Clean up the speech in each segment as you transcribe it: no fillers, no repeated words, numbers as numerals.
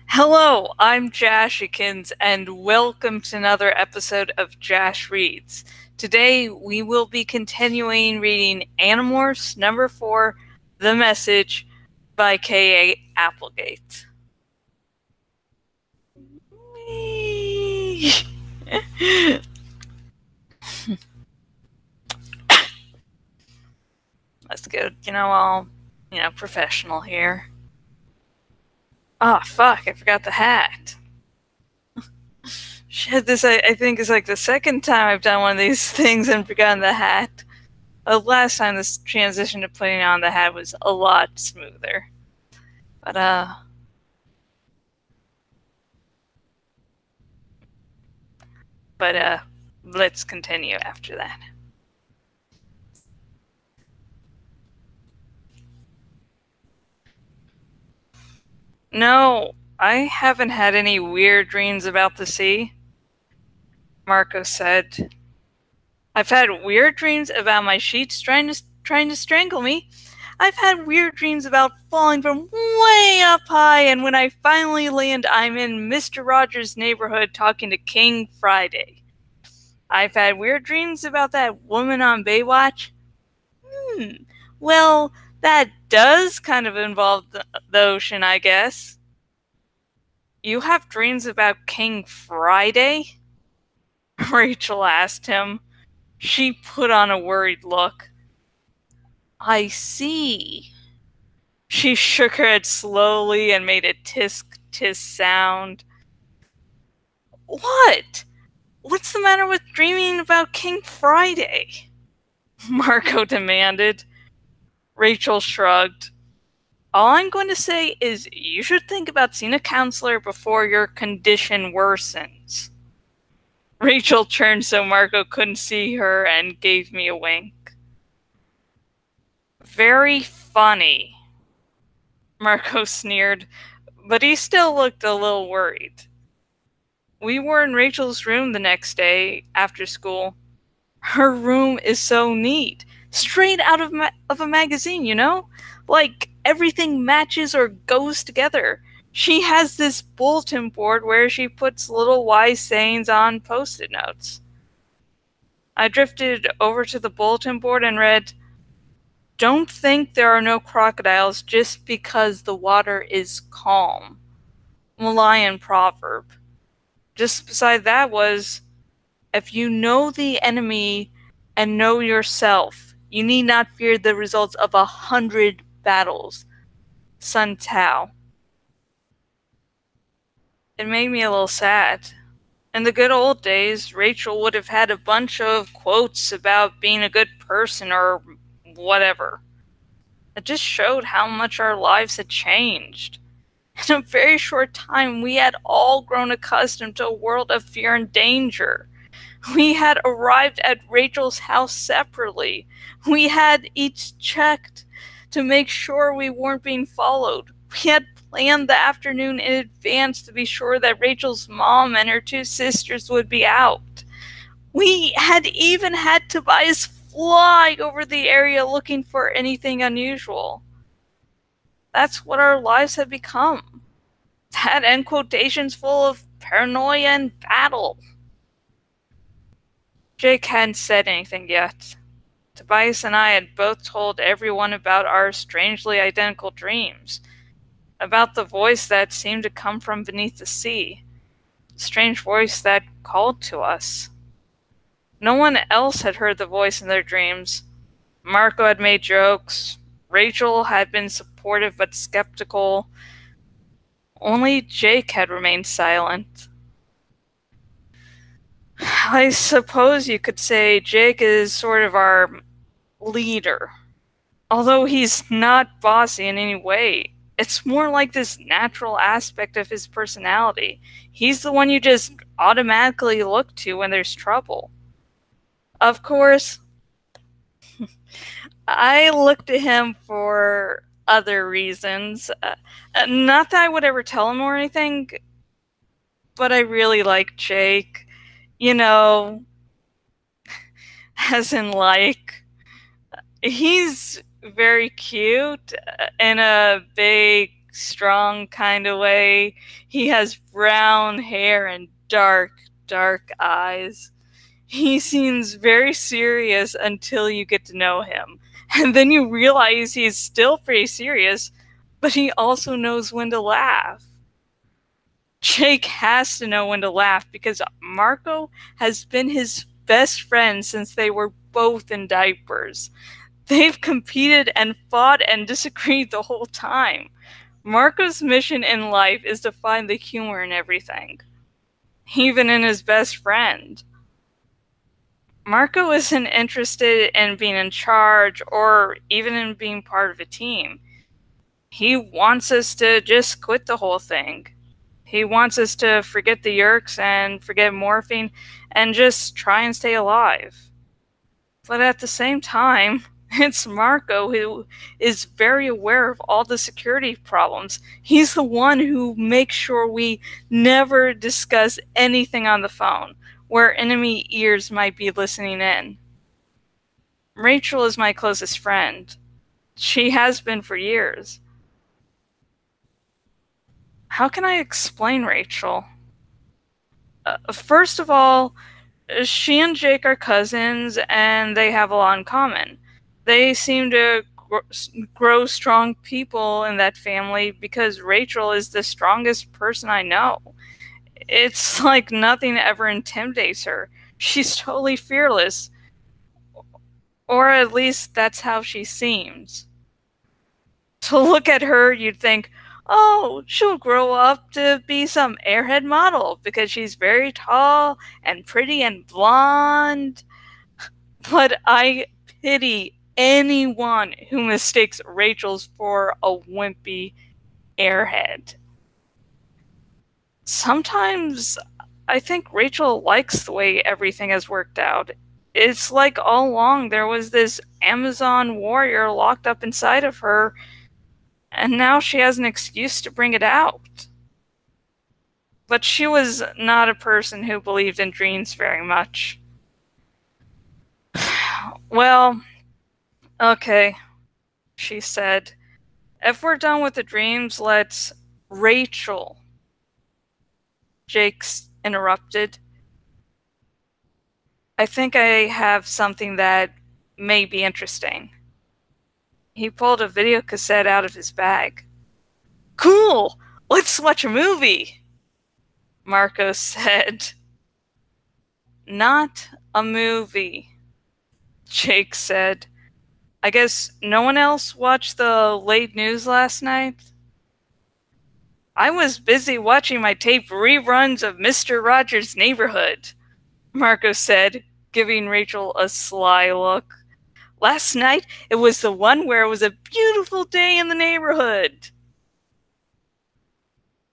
Hello, I'm Jashikins, and welcome to another episode of Jash Reads. Today, we will be continuing reading Animorphs number 4, The Message, by K.A. Applegate. Let's go, all, professional here. Oh, fuck, I forgot the hat. Shit, this I think is like the second time I've done one of these things and forgotten the hat. The last time this transition to putting on the hat was a lot smoother. But let's continue after that. No, I haven't had any weird dreams about the sea, Marco said. I've had weird dreams about my sheets trying to strangle me. I've had weird dreams about falling from way up high, and when I finally land, I'm in Mr. Rogers' neighborhood talking to King Friday. I've had weird dreams about that woman on Baywatch. Well, that does kind of involve the ocean, I guess. You have dreams about King Friday? Rachel asked him. She put on a worried look. I see. She shook her head slowly and made a tisk-tisk sound. What? What's the matter with dreaming about King Friday? Marco demanded. Rachel shrugged. All I'm going to say is you should think about seeing a counselor before your condition worsens. Rachel turned so Marco couldn't see her and gave me a wink. Very funny, Marco sneered, but he still looked a little worried. We were in Rachel's room the next day, after school. Her room is so neat. Straight out of a magazine, you know? Like, everything matches or goes together. She has this bulletin board where she puts little wise sayings on post-it notes. I drifted over to the bulletin board and read, "Don't think there are no crocodiles just because the water is calm." Malayan proverb. Just beside that was, "If you know the enemy and know yourself, you need not fear the results of 100 battles." Sun Tao. It made me a little sad. In the good old days, Rachel would have had a bunch of quotes about being a good person or whatever. It just showed how much our lives had changed. In a very short time, we had all grown accustomed to a world of fear and danger. We had arrived at Rachel's house separately. We had each checked to make sure we weren't being followed. We had planned the afternoon in advance to be sure that Rachel's mom and her 2 sisters would be out. We had even had Tobias fly over the area looking for anything unusual. That's what our lives had become. That and quotations full of paranoia and battle. Jake hadn't said anything yet. Tobias and I had both told everyone about our strangely identical dreams, about the voice that seemed to come from beneath the sea, the strange voice that called to us. No one else had heard the voice in their dreams. Marco had made jokes. Rachel had been supportive but skeptical. Only Jake had remained silent. I suppose you could say Jake is sort of our leader. Although he's not bossy in any way, it's more like this natural aspect of his personality. He's the one you just automatically look to when there's trouble. Of course, I look to him for other reasons. Not that I would ever tell him or anything, but I really like Jake. You know, as in like, he's very cute in a big strong kind of way. He has brown hair and dark, dark eyes. He seems very serious until you get to know him. And then you realize he's still pretty serious, but he also knows when to laugh. Jake has to know when to laugh because Marco has been his best friend since they were both in diapers. They've competed and fought and disagreed the whole time. Marco's mission in life is to find the humor in everything, even in his best friend. Marco isn't interested in being in charge or even in being part of a team. He wants us to just quit the whole thing. He wants us to forget the Yerks and forget morphine and just try and stay alive. But at the same time, it's Marco who is very aware of all the security problems. He's the one who makes sure we never discuss anything on the phone where enemy ears might be listening in. Rachel is my closest friend. She has been for years. How can I explain Rachel? First of all, she and Jake are cousins and they have a lot in common. They seem to grow strong people in that family because Rachel is the strongest person I know. It's like nothing ever intimidates her. She's totally fearless, or at least that's how she seems. To look at her, you'd think, oh, she'll grow up to be some airhead model because she's very tall and pretty and blonde. But I pity anyone who mistakes Rachel's for a wimpy airhead. Sometimes I think Rachel likes the way everything has worked out. It's like all along there was this Amazon warrior locked up inside of her, and now she has an excuse to bring it out. But she was not a person who believed in dreams very much. Well, okay, she said. If we're done with the dreams, let's... Rachel, Jakes interrupted. I think I have something that may be interesting. He pulled a video cassette out of his bag. Cool! Let's watch a movie! Marco said. Not a movie, Jake said. I guess no one else watched the late news last night? I was busy watching my tape reruns of Mr. Rogers' Neighborhood, Marco said, giving Rachel a sly look. Last night, it was the one where it was a beautiful day in the neighborhood.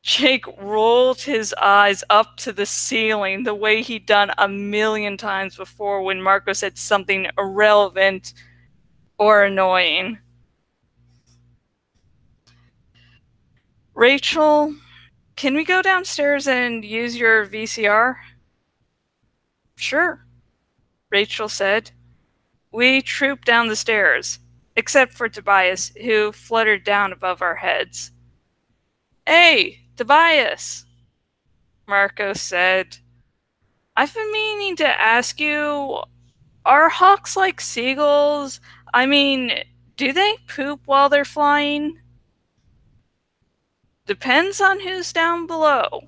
Jake rolled his eyes up to the ceiling the way he'd done a million times before when Marco said something irrelevant or annoying. Rachel, can we go downstairs and use your VCR? Sure, Rachel said. We trooped down the stairs, except for Tobias, who fluttered down above our heads. Hey, Tobias, Marco said. I've been meaning to ask you, are hawks like seagulls? I mean, do they poop while they're flying? Depends on who's down below,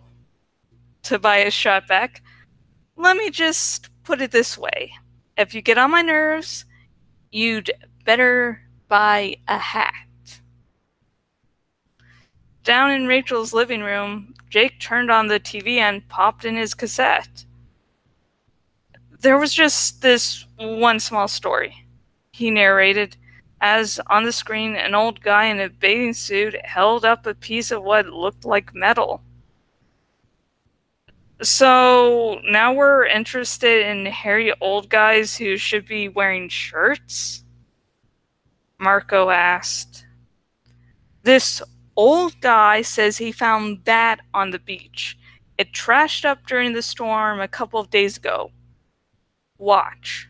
Tobias shot back. Let me just put it this way. If you get on my nerves, you'd better buy a hat. Down in Rachel's living room, Jake turned on the TV and popped in his cassette. There was just this one small story, he narrated, as on the screen an old guy in a bathing suit held up a piece of what looked like metal. So now we're interested in hairy old guys who should be wearing shirts? Marco asked. This old guy says he found that on the beach. It trashed up during the storm a couple of days ago. Watch.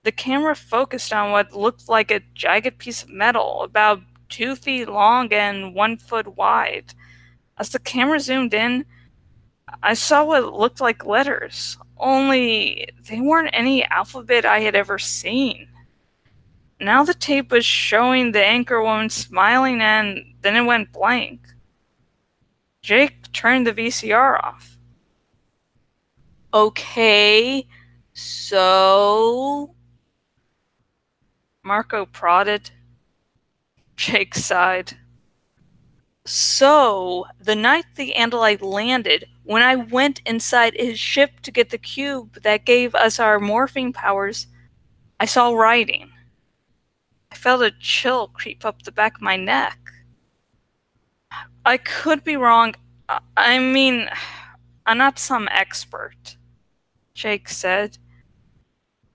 The camera focused on what looked like a jagged piece of metal, about 2 feet long and 1 foot wide. As the camera zoomed in, I saw what looked like letters, only they weren't any alphabet I had ever seen. Now the tape was showing the anchor woman smiling, and then it went blank. Jake turned the VCR off. Okay, so... Marco prodded. Jake sighed. So, the night the Andalite landed, when I went inside his ship to get the cube that gave us our morphing powers, I saw writing. I felt a chill creep up the back of my neck. I could be wrong. I mean, I'm not some expert, Jake said,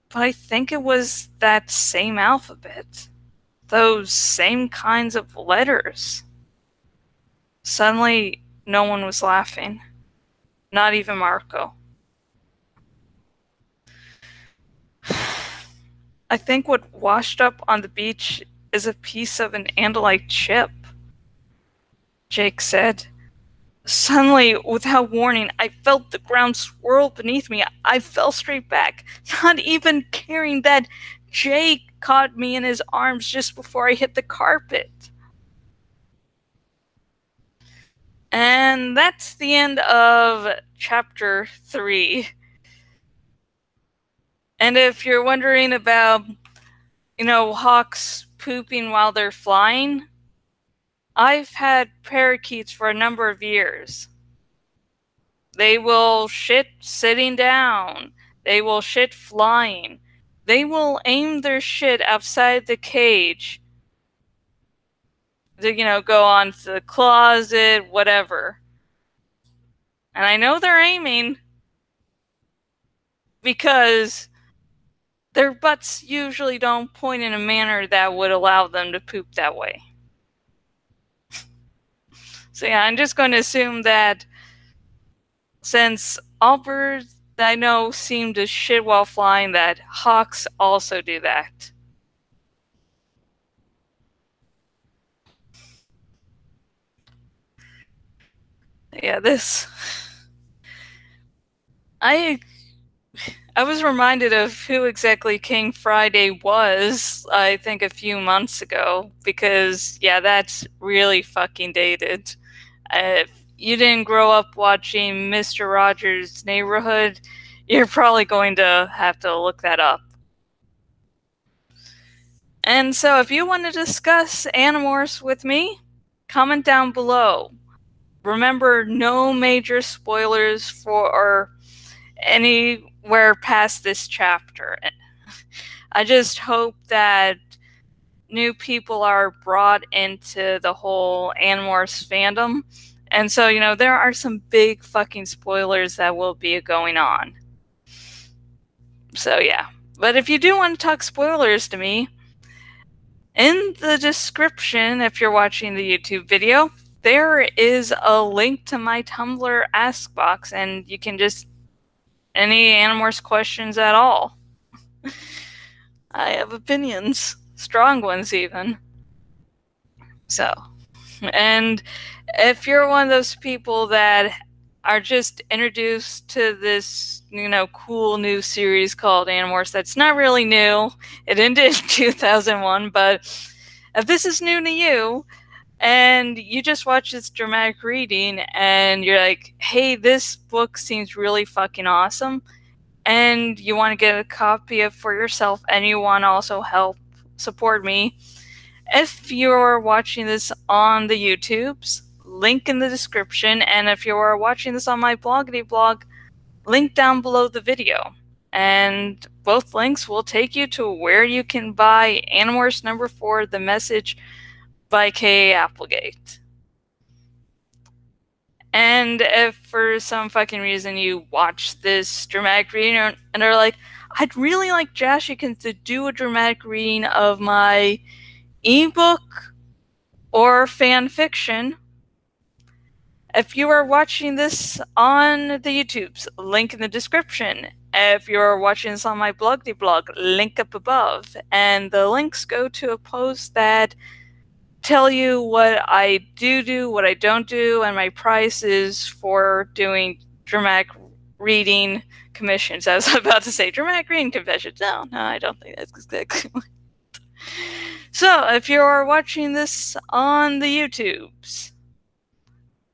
but I think it was that same alphabet. Those same kinds of letters. Suddenly, no one was laughing. Not even Marco. I think what washed up on the beach is a piece of an Andalite chip, Jake said. Suddenly, without warning, I felt the ground swirl beneath me. I fell straight back, not even caring that Jake caught me in his arms just before I hit the carpet. And that's the end of chapter 3. And if you're wondering about, hawks pooping while they're flying, I've had parakeets for a number of years. They will shit sitting down. They will shit flying. They will aim their shit outside the cage to, go on to the closet, whatever. And I know they're aiming because their butts usually don't point in a manner that would allow them to poop that way. So yeah, I'm just going to assume that since all birds that I know seem to shit while flying, that hawks also do that. Yeah, I was reminded of who exactly King Friday was, I think a few months ago, because, yeah, that's really fucking dated. If you didn't grow up watching Mr. Rogers' Neighborhood, you're probably going to have to look that up. And so if you want to discuss Animorphs with me, comment down below. Remember, no major spoilers for anywhere past this chapter. I just hope that new people are brought into the whole Animorphs fandom. And so, there are some big fucking spoilers that will be going on. So, yeah. But if you do want to talk spoilers to me, in the description, if you're watching the YouTube video, there is a link to my Tumblr Ask Box, and you can just any Animorphs questions at all. I have opinions, strong ones even. So, and if you're one of those people that are just introduced to this, cool new series called Animorphs that's not really new, it ended in 2001, but if this is new to you, and you just watch this dramatic reading, and you're like, hey, this book seems really fucking awesome, and you want to get a copy of it for yourself, and you want to also help support me, if you're watching this on the YouTubes, link in the description, and if you're watching this on my bloggity blog, link down below the video. And both links will take you to where you can buy Animorphs number 4, The Message by K. Applegate. And if for some fucking reason you watch this dramatic reading and are like, I'd really like Jash to do a dramatic reading of my ebook or fan fiction, if you are watching this on the YouTubes, link in the description. If you're watching this on my blog, link up above. And the links go to a post that tell you what I do, what I don't do, and my prices for doing dramatic reading commissions. I was about to say dramatic reading commissions. No, I don't think that's exactly. So, if you are watching this on the YouTubes,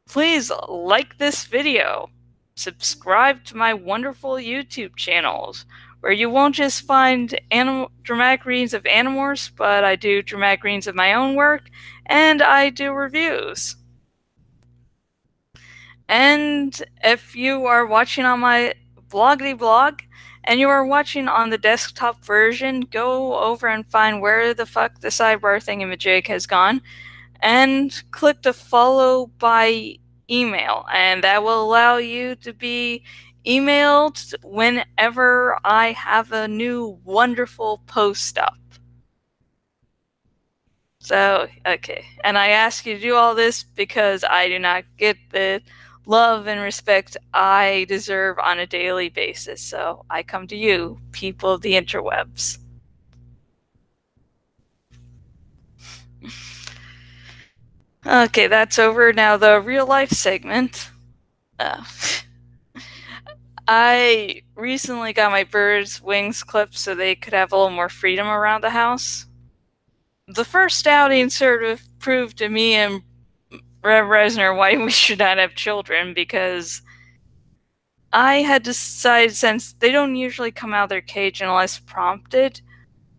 please like this video. Subscribe to my wonderful YouTube channels, where you won't just find dramatic readings of Animorphs, but I do dramatic readings of my own work, and I do reviews. And if you are watching on my bloggity blog, and you are watching on the desktop version, go over and find where the fuck the sidebar thingamajig has gone, and click the follow by email, and that will allow you to be emailed whenever I have a new wonderful post up. So, okay. And I ask you to do all this because I do not get the love and respect I deserve on a daily basis. So I come to you, people of the interwebs. Okay, that's over. Now the real life segment. I recently got my birds' wings clipped so they could have a little more freedom around the house. The first outing sort of proved to me and Rev Resner why we should not have children, because I had decided, since they don't usually come out of their cage unless prompted,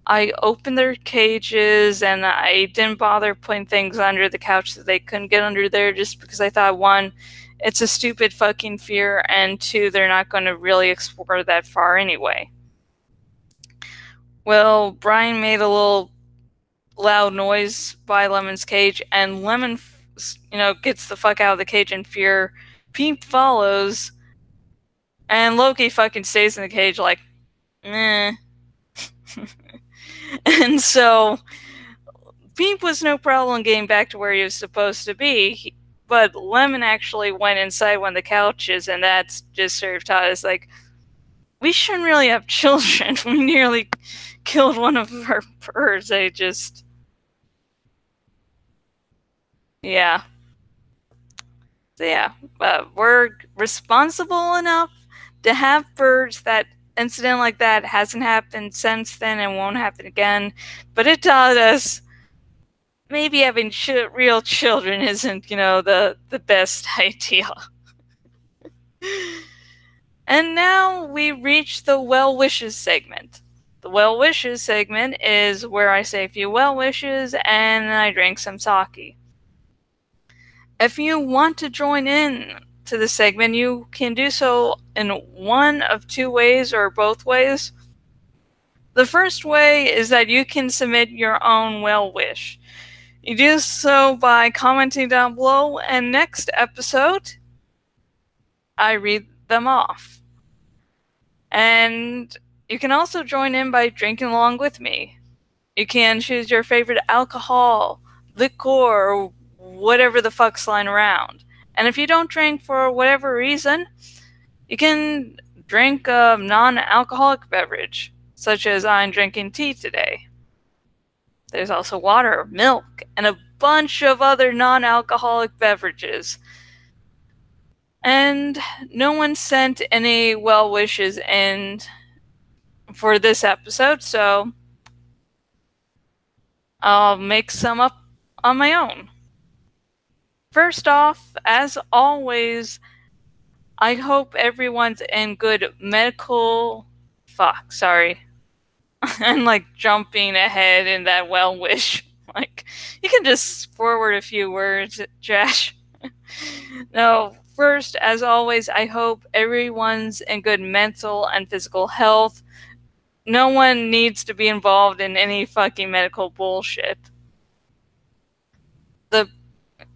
I opened their cages and I didn't bother putting things under the couch that they couldn't get under there, just because I thought, one, it's a stupid fucking fear, and two, they're not going to really explore that far anyway. Well, Brian made a little loud noise by Lemon's cage, and Lemon, gets the fuck out of the cage in fear. Peep follows, and Loki fucking stays in the cage like, meh. And so Peep was no problem getting back to where he was supposed to be, but Lemon actually went inside one of the couches, and that's just sort of taught us, like, we shouldn't really have children. We nearly killed one of our birds. They just... yeah. So yeah, we're responsible enough to have birds. That incident like that hasn't happened since then and won't happen again, but it taught us maybe having real children isn't, the best idea. And now we reach the well wishes segment. The well wishes segment is where I say a few well wishes and I drink some sake. If you want to join in to the segment, you can do so in one of two ways or both ways. The first way is that you can submit your own well wish. You do so by commenting down below, and next episode, I read them off. And you can also join in by drinking along with me. You can choose your favorite alcohol, liquor, or whatever the fuck's lying around. And if you don't drink for whatever reason, you can drink a non-alcoholic beverage, such as I'm drinking tea today. There's also water, milk, and a bunch of other non-alcoholic beverages. And no one sent any well wishes in for this episode, so I'll make some up on my own. First off, as always, I hope everyone's in good medical... fuck, sorry. I'm like jumping ahead in that well wish. Like, you can just forward a few words, Jash. No, first, as always, I hope everyone's in good mental and physical health. No one needs to be involved in any fucking medical bullshit.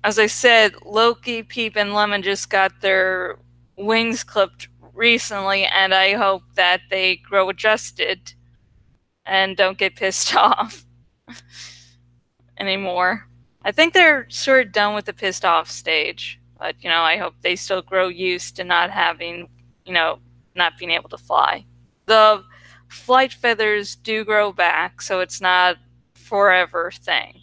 As I said, Loki, Peep, and Lemon just got their wings clipped recently, and I hope that they grow adjusted and don't get pissed off anymore. I think they're sort of done with the pissed off stage, but, I hope they still grow used to not having, not being able to fly. The flight feathers do grow back, so it's not forever thing.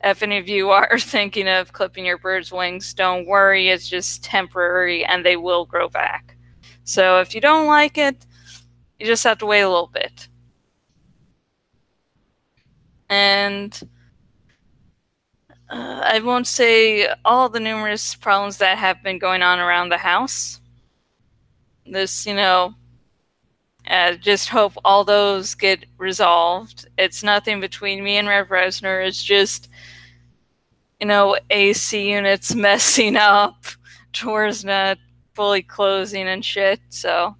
If any of you are thinking of clipping your bird's wings, don't worry, it's just temporary and they will grow back. So if you don't like it, you just have to wait a little bit. And I won't say all the numerous problems that have been going on around the house. This, just hope all those get resolved. It's nothing between me and Rev Resner. It's just, AC units messing up, doors not fully closing and shit. So,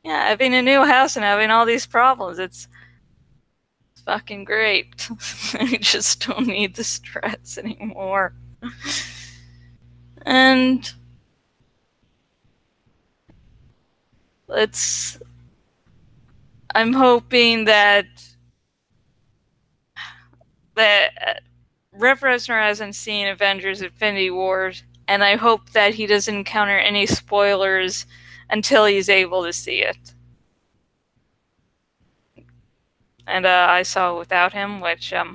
yeah, having a new house and having all these problems, it's fucking great. I just don't need the stress anymore. And I'm hoping that Rev Resner hasn't seen Avengers Infinity War, and I hope that he doesn't encounter any spoilers until he's able to see it. And I saw it without him, which, yeah,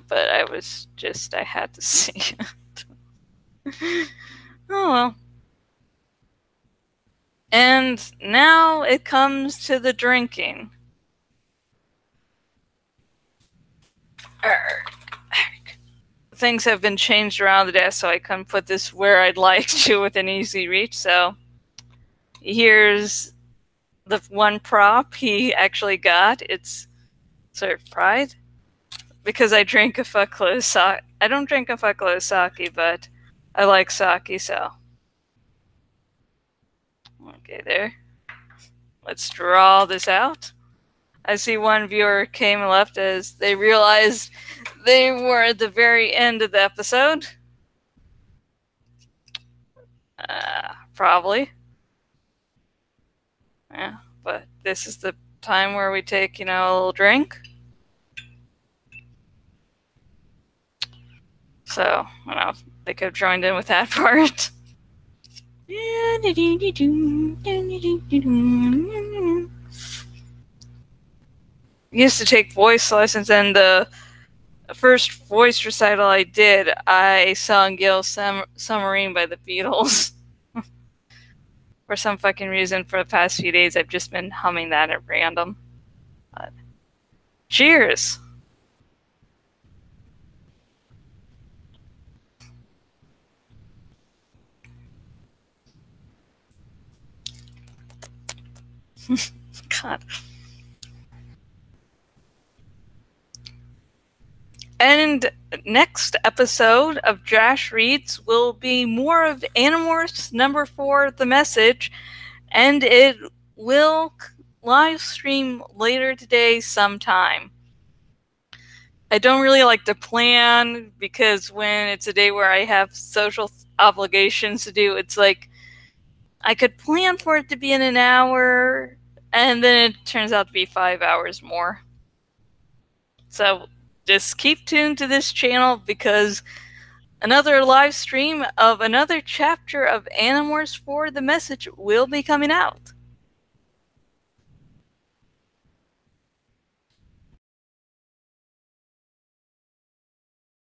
but I had to see it. Oh well. And now it comes to the drinking. Things have been changed around the desk, so I couldn't put this where I'd like to within easy reach, so here's the one prop he actually got. It's sort of pride. Because I drink a fuckload of sake. I don't drink a fuckload of sake, but I like sake, so. Okay, there. Let's draw this out. I see one viewer came and left as they realized they were at the very end of the episode. Probably. Yeah, but this is the time where we take, a little drink. So, they could have joined in with that part. Used to take voice lessons, and the first voice recital I did, I sung Yellow Submarine by the Beatles. For some fucking reason, for the past few days, I've just been humming that at random. But cheers! God. And next episode of Jash Reads will be more of Animorphs number 4, The Message, and it will live stream later today sometime. I don't really like to plan, because when it's a day where I have social obligations to do, it's like I could plan for it to be in an hour, and then it turns out to be 5 hours more. So just keep tuned to this channel, because another live stream of another chapter of Animorphs for The Message will be coming out.